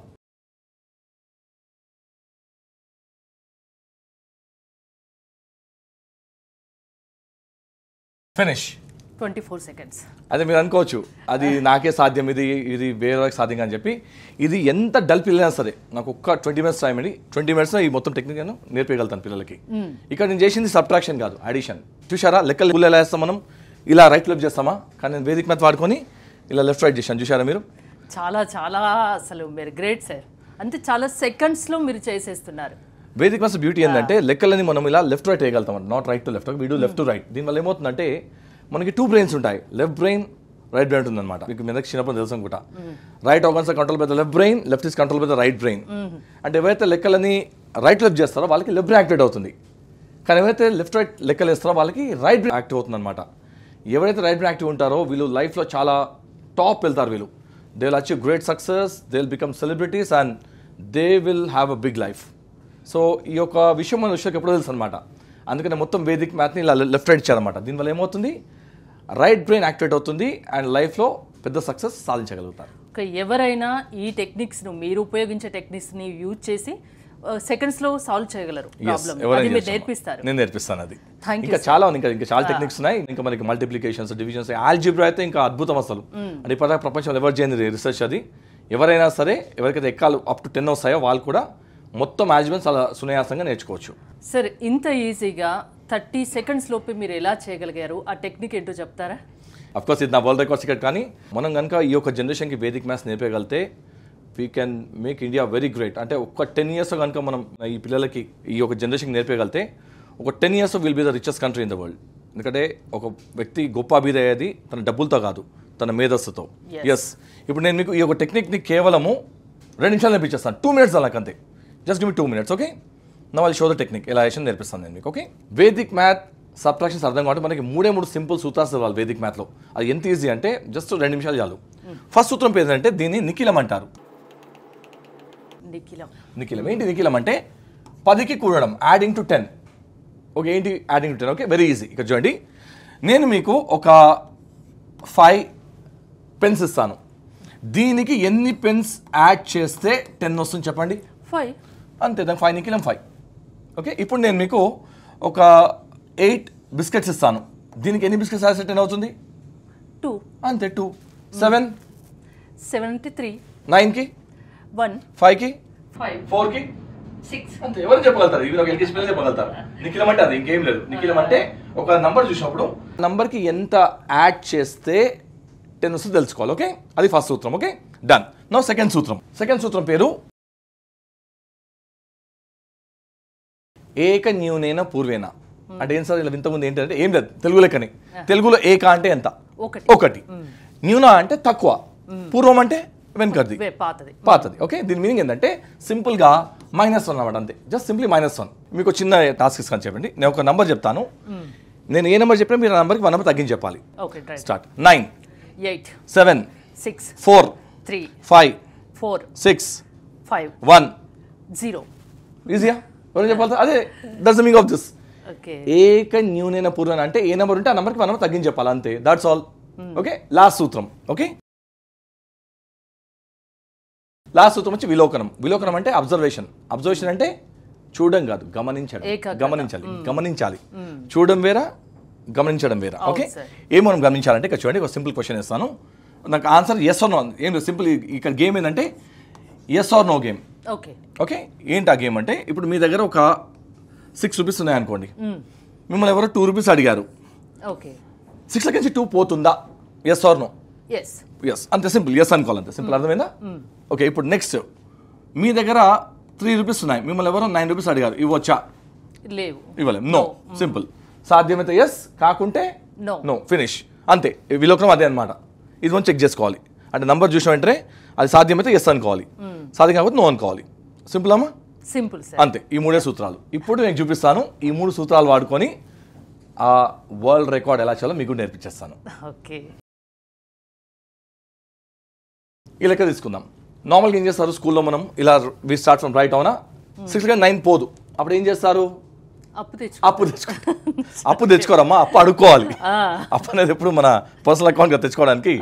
Speaker 2: Finish.
Speaker 1: 24 seconds.
Speaker 2: అదే మీరు అనుకోవచ్చు అది నాకే సాధ్యం, ఇది వేరే సాధ్యం అని చెప్పి. ఇది ఎంత డల్ పిల్లలైనా సరే నాకు ఒక్క 20 minutes టైం అండి, 20 minutes ఈ మొత్తం టెక్నిక్ నేను నేర్పగలుగుతాను పిల్లలకి. ఇక్కడ నేను చేసింది సబ్ట్రాక్షన్ కాదు, అడిషన్. చూసారా లెక్కలు ఎలా వేస్తాం మనం, ఇలా రైట్ లెఫ్ట్ చేస్తామా, కానీ నేను వేదిక్ మ్యాథ్ వాడుకొని ఇలా లెఫ్ట్ రైట్ చేశాను. చూసారా మీరు,
Speaker 1: చాలా చాలా అసలు మీరు గ్రేట్ సార్. అంటే చాలా సెకండ్స్లో మీరు చేసేస్తున్నారు.
Speaker 2: వేదిక్ మ్యాథ్స్ బ్యూటీ ఏంటంటే లెక్కలని మనం ఇలా లెఫ్ట్ రైట్ వేయగలుగుతాం, నాట్ రైట్ టు లెఫ్ట్. వీడు లెఫ్ట్ టు రైట్. దీనివల్ల ఏమవుతుందంటే మనకి 2 brains ఉంటాయి, లెఫ్ట్ బ్రెయిన్ రైట్ బ్రెయిన్ ఉంటుంది అనమాట. మీకు మెదక్ చిన్నప్పుడు తెలుసు అనుకుంటా. Right organs control by the left brain, left is control by the right brain. అంటే ఎవరైతే లెక్కలని రైట్ లెఫ్ట్ చేస్తారో వాళ్ళకి లెఫ్ట్ బ్రెయిన్ యాక్టివేట్ అవుతుంది, కానీ ఎవరైతే లెఫ్ట్ రైట్ లెక్కలు వేస్తారో వాళ్ళకి రైట్ బ్రెయిన్ యాక్టివ్ అవుతుంది అనమాట. ఎవరైతే రైట్ బ్రెయిన్ యాక్టివ్ ఉంటారో వీళ్ళు లైఫ్లో చాలా టాప్ వెళ్తారు. వీళ్ళు they will achieve great success, they will become celebrities and they will have a big life. So ఈ యొక్క విషయం మన విషయానికి ఎప్పుడో తెలుసు అనమాట. అందుకని మొత్తం వేదిక్ మ్యాథ్ని ఇలా లెఫ్ట్ రైట్ ఇచ్చారనమాట. దీనివల్ల ఏమవుతుంది, రైట్ బ్రెయిన్ యాక్టివేట్ అవుతుంది అండ్ లైఫ్లో పెద్ద సక్సెస్ సాధించగలుగుతారు.
Speaker 1: ఎవరైనా ఈ టెక్నిక్స్ను, మీరు ఉపయోగించే టెక్నిక్స్ని యూజ్ చేసి సెకండ్స్ లో సాల్వ్ చేయగలరు ప్రాబ్లమ్.
Speaker 2: ఎవరైనా
Speaker 1: అది మీరు
Speaker 2: చేయొచ్చు.
Speaker 1: నేర్పిస్తారు.
Speaker 2: నేను నేర్పిస్తాను అది.
Speaker 1: Thank you.
Speaker 2: ఇంకా చాలా ఉంది, ఇంకా చాలా టెక్నిక్స్ ఉన్నాయి. ఇంకా మనకి మల్టిప్లికేషన్స్, డివిజన్స్, ఆల్జిబ్రా అయితే ఇంకా అద్భుతం అసలు. అంటే ఇప్పటిదాకా ప్రపంచంలో ఎవరు చేయని రీసెర్చ్ అది. ఎవరైనా సరే ఎవరికైతే ఎక్కాలు అప్ టు 10 వస్తాయో వాళ్ళు కూడా మొత్తం ఆల్జిబ్రా చాలా సునాయాసంగా నేర్చుకోవచ్చు.
Speaker 1: సార్ ఇంత ఈజీగా 30 సెకండ్స్ లోపు మీరు ఎలా చేయగలిగారు? ఆ టెక్నిక్ ఏంటో చెప్తారా?
Speaker 2: అఫ్ కోర్స్ ఇది నా వరల్డ్ రికార్డ్ సీక్రెట్. కానీ మనం కనుక ఈ యొక్క జనరేషన్కి వేదిక్ మ్యాథ్స్ నేర్పగలిగితే we can make India very great. అంటే ఒక 10 years కనుక మనం ఈ పిల్లలకి ఈ యొక్క జనరేషన్కి నేర్పగలిగితే ఒక 10 years will be the richest country in the world. ఎందుకంటే ఒక వ్యక్తి గొప్ప అభివృద్ధి అయ్యేది తన డబ్బులతో కాదు, తన మేధస్సుతో. ఎస్, ఇప్పుడు నేను మీకు ఈ యొక్క టెక్నిక్ని కేవలము 2 నిమిషాలు నేర్పించేస్తాను. 2 minutes అలాకంతే. Just give me 2 minutes, okay? నా వాళ్ళు షో ద టెక్నిక్ ఎలా వేసి నేర్పిస్తాను నేను మీకు, ఓకే? వేదిక్ మ్యాథ్ సబ్ట్రాక్షన్స్ అర్థం కాబట్టి మనకి 3 సింపుల్ సూత్రాలు చదవాలి వేదిక్ మ్యాథ్లో. అది ఎంత ఈజీ అంటే జస్ట్ 2 నిమిషాలు చాలు. ఫస్ట్ సూత్రం పేరు ఏంటంటే దీన్ని నిఖిలం అంటారు. నిఖిలం ఏంటి? నిఖిలం అంటే 10కి కూడడం, యాడింగ్ టు 10. ఓకే, ఏంటి adding to 10? Okay, very easy. ఇక్కడ చూడండి, నేను మీకు ఒక 5 పెన్స్ ఇస్తాను. దీనికి ఎన్ని పెన్స్ యాడ్ చేస్తే 10 వస్తుంది చెప్పండి?
Speaker 1: 5. అంతే,
Speaker 2: దానికి 5 నిఖిలం 5. ఓకే, ఇప్పుడు నేను మీకు ఒక 8 బిస్కెట్స్ ఇస్తాను. దీనికి ఎన్ని బిస్కెట్స్ యాడ్ చేస్తే 10 అవుతుంది?
Speaker 1: 2.
Speaker 2: అంతే, 2. 7
Speaker 1: 73.
Speaker 2: 9కి
Speaker 1: 1.
Speaker 2: 5కి
Speaker 1: 5.
Speaker 2: 4కి
Speaker 1: 6.
Speaker 2: అంతే. ఎవరు చెప్పగలుగుతారు? ఇవి ఒక ఎల్కేజీ పిల్లలు చెప్పగలుగుతారు. నిఖిలం అంటే అది, ఇంకేం లేదు. నిఖిలం అంటే ఒక నంబర్ చూసినప్పుడు నంబర్కి ఎంత యాడ్ చేస్తే 10 వస్తుంది తెలుసుకోవాలి. ఓకే, అది ఫస్ట్ సూత్రం. Okay, done. నౌ సెకండ్ సూత్రం. సెకండ్ సూత్రం పేరు ఏక న్యూనేన పూర్వేన. అంటే ఏం సార్ ఇలా ఇంతకుముందు ఏంటంటే ఏం లేదు, తెలుగు లెక్కని. తెలుగులో ఏక అంటే ఎంత? 1. న్యూన అంటే తక్కువ, పూర్వం అంటే వెనకది, పాతది. ఓకే, దీని మీనింగ్ ఏంటంటే సింపుల్ గా -1 అన్నమాట. అంతే, జస్ట్ సింప్లీ -1. మీకు చిన్న టాస్క్ ఇస్తాను, చెప్పండి. నేను ఒక నంబర్ చెప్తాను. నేను ఏ నెంబర్ చెప్పినా మీరు ఆ నెంబర్కి 1 నెంబర్ తగ్గించి చెప్పాలి. స్టార్ట్. 9
Speaker 1: 8
Speaker 2: 7
Speaker 1: 6
Speaker 2: 4
Speaker 1: 3
Speaker 2: 5
Speaker 1: 4
Speaker 2: 6
Speaker 1: 5
Speaker 2: 1
Speaker 1: 0.
Speaker 2: ఈజీయా? ఎవరు చెప్పాలి? అదే that's the meaning of this.
Speaker 1: Okay,
Speaker 2: ఏక న్యూనైన పూర్వన అంటే ఏ నెంబర్ ఉంటే ఆ నెంబర్కి 1 నెంబర్ తగ్గించి చెప్పాలి, అంతే. That's all. ఓకే, లాస్ట్ సూత్రం. ఓకే, లాస్ట్ సూత్రం వచ్చి విలోకనం. విలోకనం అంటే అబ్జర్వేషన్. అబ్జర్వేషన్ అంటే చూడడం కాదు, గమనించడం. గమనించాలి. చూడడం వేరా, గమనించడం వేరా. ఓకే, ఏం మనం గమనించాలంటే ఇక్కడ చూడండి, ఒక సింపుల్ క్వశ్చన్ ఇస్తాను. నాకు ఆన్సర్ ఎస్ ఆర్ నో. ఏం సింపుల్. ఇక్కడ గేమ్ ఏంటంటే yes or no game. Okay, ఏంటి ఆ గేమ్ అంటే, ఇప్పుడు మీ దగ్గర ఒక 6 రూపీస్ ఉన్నాయనుకోండి. మిమ్మల్ని ఎవరో 2 రూపీస్ అడిగారు. 6 నుంచి 2 పోతుందా? Yes or no? ఎస్, అంతే సింపుల్. ఎస్ అనుకోవాలి, అంతే సింపుల్. అర్థమైందా? ఓకే, ఇప్పుడు నెక్స్ట్, మీ దగ్గర 3 రూపీస్ ఉన్నాయి. మిమ్మల్ని ఎవరో 9 రూపీస్ అడిగారు. ఇవ్వచ్చా? ఇవ్వలేము. నో. సింపుల్. సాధ్యమైతే ఎస్, కాకుంటే నో. ఫినిష్. అంతే. విలోకనం అదే అనమాట. ఇది మనం చెక్ చేసుకోవాలి. అంటే నంబర్ చూసిన వెంటనే అది సాధ్యమైతే ఎస్ అనుకోవాలి, సాధ్యం కాకపోతే నో అనుకోవాలి. సింపుల్ అమ్మా?
Speaker 1: సింపుల్.
Speaker 2: అంతే. ఈ 3 సూత్రాలు ఇప్పుడు నేను చూపిస్తాను. ఈ 3 సూత్రాలు వాడుకొని ఆ వరల్డ్ రికార్డ్ ఎలా చేయాలో మీకు నేర్పించేస్తాను.
Speaker 1: ఓకే,
Speaker 2: ఈ లెక్క తీసుకుందాం. నార్మల్గా ఏం చేస్తారు స్కూల్లో, మనం ఇలా వి స్టార్ట్ ఫ్రమ్ రైట్. అవునా? 6 కి 9 పోదు. అప్పుడు ఏం చేస్తారు? అప్పు తెచ్చుకోరమ్మా, అప్పు అడుక్కోవాలి. అప్పు అనేది ఎప్పుడు మన పర్సనల్ అకౌంట్ తెచ్చుకోవడానికి,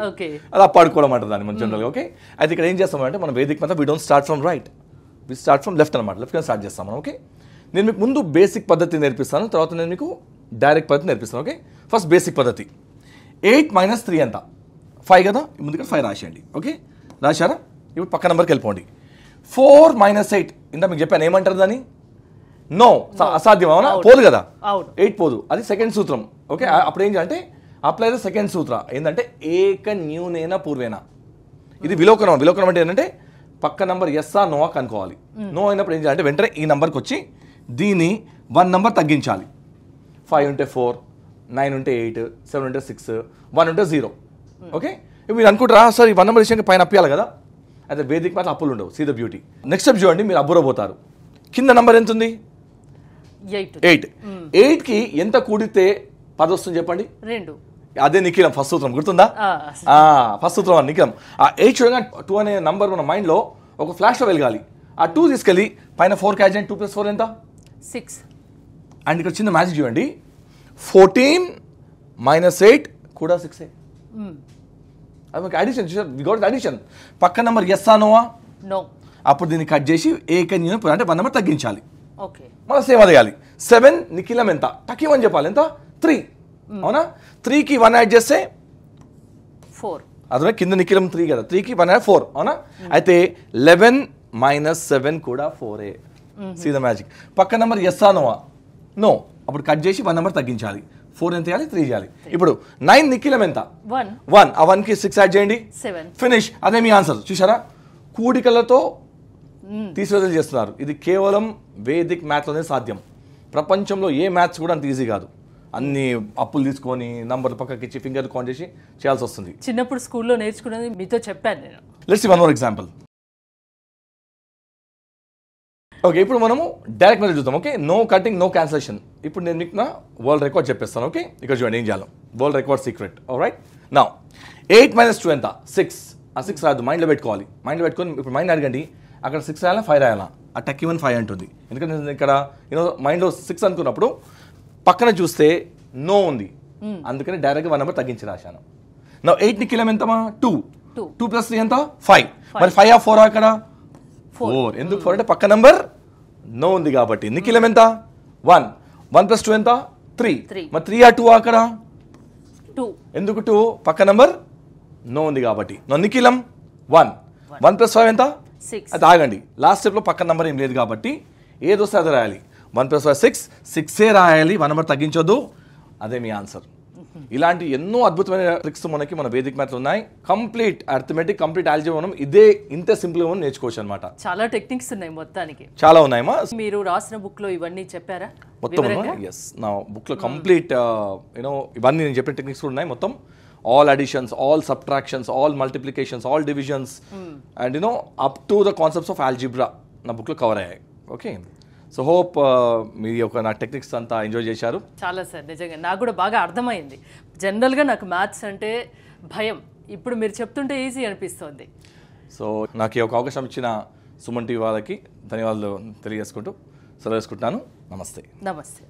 Speaker 2: అది అప్పు అడుక్కోవడం అంటారు దాన్ని మన జనరల్గా. ఓకే, అయితే ఇక్కడ ఏం చేస్తామంటే మనం వేదిక మీద we don't start from right, we start from left అనమాట. లెఫ్ట్ స్టార్ట్ చేస్తాం మనం. ఓకే, నేను మీకు ముందు బేసిక్ పద్ధతి నేర్పిస్తాను, తర్వాత నేను మీకు డైరెక్ట్ పద్ధతి నేర్పిస్తాను. ఓకే, ఫస్ట్ బేసిక్ పద్ధతి. 8 - 3 ఎంత? 5 కదా. ముందుగా 5 రాసేయండి. ఓకే, రాశారా? ఇప్పుడు పక్క నెంబర్కి వెళ్ళిపోండి. 4 - 8 ఇంత మీకు చెప్పాను, ఏమంటారు దాన్ని? నో, అసాధ్యం. అవునా? పోదు కదా, 8 పోదు. అది సెకండ్ సూత్రం. ఓకే, అప్పుడు ఏం చేయాలంటే అప్లై ద సెకండ్ సూత్ర. ఏంటంటే ఏక న్యూనేన పూర్వేన. ఇది విలోకనం. విలోకనం అంటే ఏంటంటే పక్క నెంబర్ ఎస్ఆ నోవా కనుక్కోవాలి. నో అయినప్పుడు ఏం చేయాలంటే వెంటనే ఈ నెంబర్కి వచ్చి దీన్ని 1 నెంబర్ తగ్గించాలి. 5 ఉంటే 4, 9 ఉంటే 8, 7 ఉంటే 6, 1 ఉంటే 0. ఓకే, మీరు అనుకుంటారా సార్ ఈ 1 నెంబర్ విషయంగా పైన అప్పియాలి కదా? అయితే వేదిక మాత్రం అప్పులు ఉండవు. See the beauty. Next step చూడండి, మీరు అబ్బురపోతారు. కింద నెంబర్ ఎంత ఉంది? 8. 8కి ఎంత కూడితే 10 వస్తుంది చెప్పండి? 2. అదే నిఖిలం ఫస్ట్ సూత్రం. గుర్తుందా? ఫస్ట్ సూత్రం నిఖిలం. ఆ 8 చూడగా 2 అనే నంబర్ మన మైండ్లో ఒక ఫ్లాష్లో వెలగాలి. ఆ 2 తీసుకెళ్ళి పైన 4 క్యాచ్ చేయండి. 2 + 4 ఎంత? 6. అండ్ ఇక్కడ చిన్న మ్యాజిక్ చూడండి. 14 - 8 కూడా 6. అది మనకి addition. We got the addition. పక్క నెంబర్ ఎస్ ఆ నోవా? నో. అప్పుడు దీన్ని కట్ చేసి ఏకన్యం అంటే 1 నెంబర్ తగ్గించాలి.
Speaker 1: ఓకే,
Speaker 2: మళ్ళీ సేమ్ అదేయాలి. 7 నిఖిలం ఎంత టకీమని చెప్పాలి. ఎంత 3 అవునా. 3కి 1 యాడ్ చేస్తే
Speaker 1: 4.
Speaker 2: అదే కింద నిఖిలం 3 కదా, 3కి 1 యాడ్ 4 అవునా. అయితే 11 - 7 కూడా 4. See the magic. పక్క నెంబర్ ఎస్ఆ నోవా? నో. అప్పుడు కట్ చేసి 1 నెంబర్ తగ్గించాలి. 4 ఎంత చేయాలి? 3 చేయాలి. ఇప్పుడు 9 నిఖిలం ఎంత? 1. ఆ 1కి 6 యాడ్ చేయండి,
Speaker 1: 7.
Speaker 2: ఫినిష్. అదే మీ ఆన్సర్. చూసారా, కూడికలతో తీసివేతలు చేస్తున్నారు. ఇది కేవలం వేదిక్ మ్యాథ్లోనే సాధ్యం. ప్రపంచంలో ఏ మ్యాథ్స్ కూడా అంత ఈజీ కాదు. అన్ని అప్పులు తీసుకొని నంబర్ పక్కకి ఇచ్చి ఫింగర్ కౌంట్ చేసి చేయాల్సి వస్తుంది.
Speaker 1: చిన్నప్పుడు స్కూల్లో నేర్చుకున్నది మీతో చెప్పాను నేను.
Speaker 2: Let's see one more example. Okay, ఇప్పుడు మనము డైరెక్ట్ మెథడ్ చూద్దాం. Okay, no cutting, no cancellation. ఇప్పుడు నేను మీకు నా వరల్డ్ రికార్డ్ చెప్పేస్తాను. ఓకే, ఇక్కడ చూడండి ఏం చేయాలి. World record secret. Right now 8 - 2 ఎంత? 6. ఆ 6 రాదు, మైండ్లో పెట్టుకోవాలి. మైండ్లో పెట్టుకొని ఇప్పుడు మైండ్ అడగండి, అక్కడ 6 రాయాలా 5 రాయాలా? ఆ టక్ ఈవెన్ 5 అంటుంది. ఎందుకంటే నేను ఇక్కడ మైండ్లో 6 అనుకున్నప్పుడు పక్కన చూస్తే నో ఉంది, అందుకని డైరెక్ట్గా 1 నెంబర్ తగ్గించి రాశాను. నా 8 నిఖిలం ఎంతమా? 2. 2 + 3 ఎంత? 5. మరి 5 ఆ 4 అక్కడ? 4. ఎందుకు 4 అంటే పక్క నెంబర్ నో ఉంది కాబట్టి. నిఖిలం ఎంత? 1. 1 + 2 ఎంత? 3. మరి 3 ఆ 2 అక్కడ?
Speaker 1: 2.
Speaker 2: ఎందుకు 2? పక్క నెంబర్ నో ఉంది కాబట్టి. నిఖిలం 1. 1 + 5 ఎంత?
Speaker 1: 6.
Speaker 2: అది ఆగండి, లాస్ట్ స్టెప్లో పక్క నెంబర్ ఏం లేదు కాబట్టి ఏదో వస్తే అది రాయాలి. 1 + 5 6. 6 రాయాలి, 1 నెంబర్ తగ్గించొద్దు. అదే మీ ఆన్సర్. ఇలాంటి ఎన్నో అద్భుతమైన ట్రిక్స్ మనకి మన వేదిక్ మ్యాథ్లో ఉన్నాయి. కంప్లీట్ అర్థమెటిక్, కంప్లీట్ ఆల్జీబ్రా మనం ఇంత సింపుల్గా మనం నేర్చుకోవచ్చు అనమాట.
Speaker 1: చాలా టెక్నిక్స్ ఉన్నాయి, మొత్తానికి
Speaker 2: చాలా ఉన్నాయమ్మా.
Speaker 1: మీరు రాసిన బుక్ లో ఇవన్నీ చెప్పారా
Speaker 2: మొత్తం? ఎస్, నా బుక్లో కంప్లీట్ ఇవన్నీ నేను చెప్పిన టెక్నిక్స్ కూడా ఉన్నాయి. మొత్తం all additions, all subtractions, all multiplications, all divisions and up to the concepts of algebra నా బుక్లో కవర్ అయ్యాయి. ఓకే, సో హోప్ మీ యొక్క నా టెక్నిక్స్ అంతా ఎంజాయ్ చేశారు.
Speaker 1: చాలా సార్, నిజంగా నాకు కూడా బాగా అర్థమైంది. జనరల్గా నాకు మ్యాథ్స్ అంటే భయం, ఇప్పుడు మీరు చెప్తుంటే ఈజీ అనిపిస్తుంది.
Speaker 2: సో నాకు ఈ ఒక అవకాశం ఇచ్చిన సుమన్ టీవీ వాళ్ళకి ధన్యవాదాలు తెలియజేసుకుంటూ సెలవు చేసుకుంటున్నాను. నమస్తే.
Speaker 1: నమస్తే.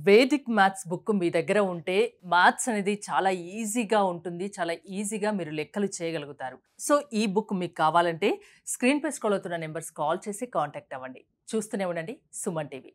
Speaker 1: వేదిక్ మ్యాథ్స్ బుక్ మీ దగ్గర ఉంటే మ్యాథ్స్ అనేది చాలా ఈజీగా ఉంటుంది, చాలా ఈజీగా మీరు లెక్కలు చేయగలుగుతారు. సో ఈ బుక్ మీకు కావాలంటే స్క్రీన్ పై స్క్రోల్ అవుతున్న నెంబర్స్ కాల్ చేసి కాంటాక్ట్ అవ్వండి. చూస్తూనే ఉండండి సుమన్ టీవీ.